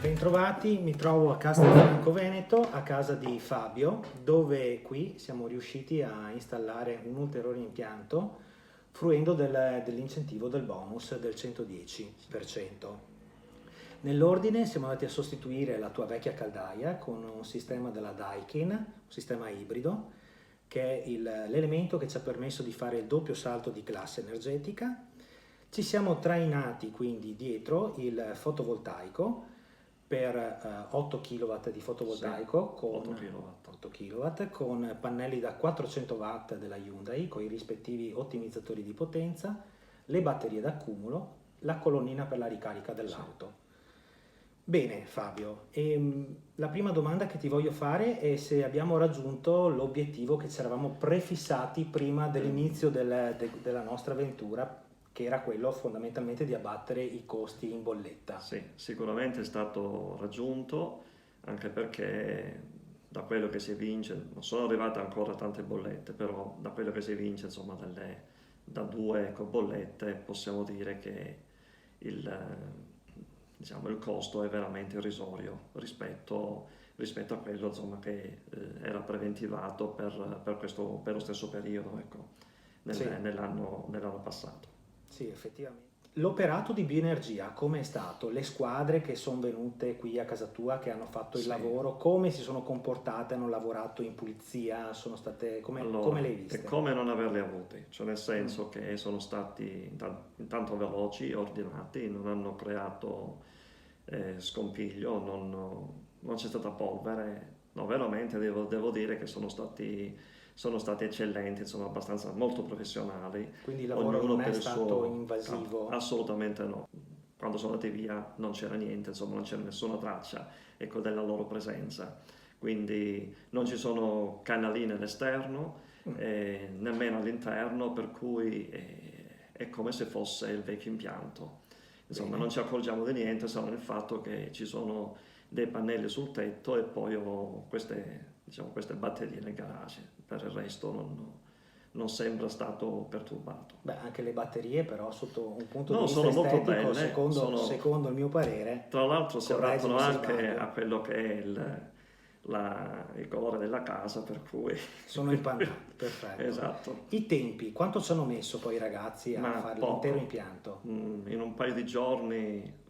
Bentrovati, mi trovo a Castelfranco Veneto, a casa di Fabio, dove qui siamo riusciti a installare un ulteriore impianto fruendo dell'incentivo del bonus del 110%. Nell'ordine siamo andati a sostituire la tua vecchia caldaia con un sistema della Daikin, un sistema ibrido, che è l'elemento che ci ha permesso di fare il doppio salto di classe energetica. Ci siamo trainati quindi dietro il fotovoltaico per 8 kW di fotovoltaico, sì, con 8 kW, con pannelli da 400 watt della Hyundai con i rispettivi ottimizzatori di potenza, le batterie d'accumulo, la colonnina per la ricarica dell'auto. Sì. Bene Fabio, la prima domanda che ti voglio fare è se abbiamo raggiunto l'obiettivo che ci eravamo prefissati prima dell'inizio della nostra avventura, che era quello fondamentalmente di abbattere i costi in bolletta. Sì, sicuramente è stato raggiunto, anche perché da quello che si evince, non sono arrivate ancora tante bollette, però da quello che si evince, insomma, da 2 bollette, possiamo dire che il costo è veramente irrisorio rispetto a quello, insomma, che era preventivato per lo stesso periodo, ecco, nell'anno passato. Sì, effettivamente. L'operato di Bioenergia come è stato? Le squadre che sono venute qui a casa tua, che hanno fatto il lavoro, come si sono comportate? Hanno lavorato in pulizia? Sono state come le hai viste? È come non averle avute, cioè nel senso che sono stati intanto veloci, ordinati, non hanno creato scompiglio, non c'è stata polvere. No, veramente devo dire che sono stati eccellenti, insomma, abbastanza molto professionali. Quindi il lavoro non è stato invasivo? No, assolutamente no. Quando sono andati via non c'era niente, insomma, non c'era nessuna traccia, ecco, della loro presenza. Quindi non ci sono canaline all'esterno, nemmeno all'interno, per cui è come se fosse il vecchio impianto. Insomma, non ci accorgiamo di niente, se non il fatto che ci sono dei pannelli sul tetto e poi ho queste batterie nel garage. Per il resto non sembra stato perturbato. Beh, anche le batterie però sotto un punto di vista sono estetico, molto belle, secondo il mio parere, tra l'altro si adattano anche a quello che è il colore della casa, per cui sono impannati. Perfetto. Esatto. I tempi, quanto ci hanno messo poi i ragazzi a fare l'intero impianto? In un paio di giorni,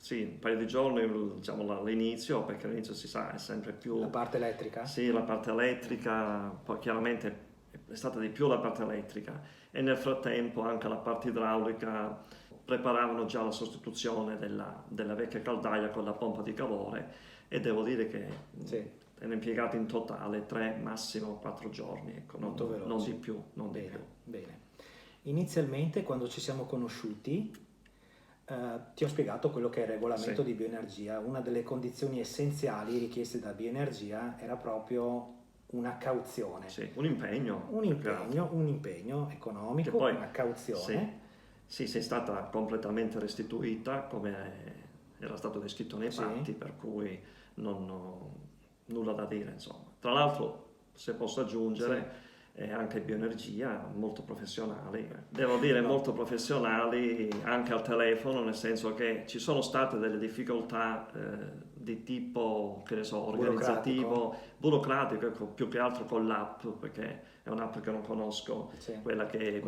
diciamo all'inizio, perché all'inizio si sa è sempre più la parte elettrica? Sì, la parte elettrica, poi chiaramente è stata di più la parte elettrica, e nel frattempo anche la parte idraulica preparavano già la sostituzione della vecchia caldaia con la pompa di calore, e devo dire che hanno impiegato in totale 3, massimo 4 giorni, ecco, non di più. Bene. Inizialmente, quando ci siamo conosciuti, ti ho spiegato quello che è il regolamento di Bioenergia. Una delle condizioni essenziali richieste da Bioenergia era proprio una cauzione. Sì, un impegno economico, poi, una cauzione. Sì, sei stata completamente restituita come era stato descritto nei patti, per cui nulla da dire, insomma. Tra l'altro, se posso aggiungere, anche Bioenergia, molto professionali, devo dire molto professionali anche al telefono, nel senso che ci sono state delle difficoltà di tipo, che ne so, organizzativo, burocratico, ecco, più che altro con l'app, perché è un'app che non conosco, quella che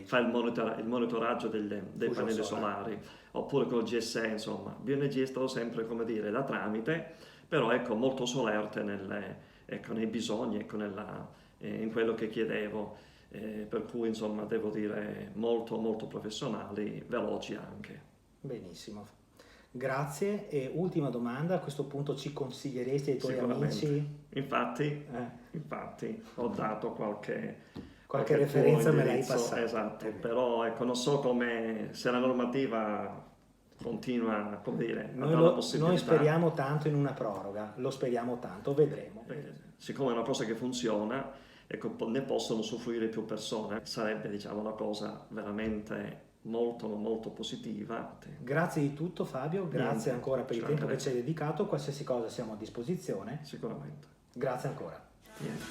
fa il monitoraggio dei pannelli solari, oppure con il GSE, insomma. Bioenergia è stato sempre, come dire, da tramite, però ecco, molto solerte nei bisogni, ecco, in quello che chiedevo, per cui insomma devo dire molto molto professionali, veloci anche. Benissimo, grazie. E ultima domanda, a questo punto ci consiglieresti ai tuoi amici? Infatti ho dato qualche referenza, me l'hai passata. Esatto, però ecco, non so se la normativa continua, come dire, a dare la possibilità. Noi speriamo tanto in una proroga, lo speriamo tanto, vedremo. Siccome è una cosa che funziona, ecco, ne possono usufruire più persone, sarebbe, diciamo, una cosa veramente molto molto positiva. Grazie di tutto Fabio, grazie ancora per il tempo che ci hai dedicato, qualsiasi cosa siamo a disposizione. Sicuramente. Grazie ancora. Niente.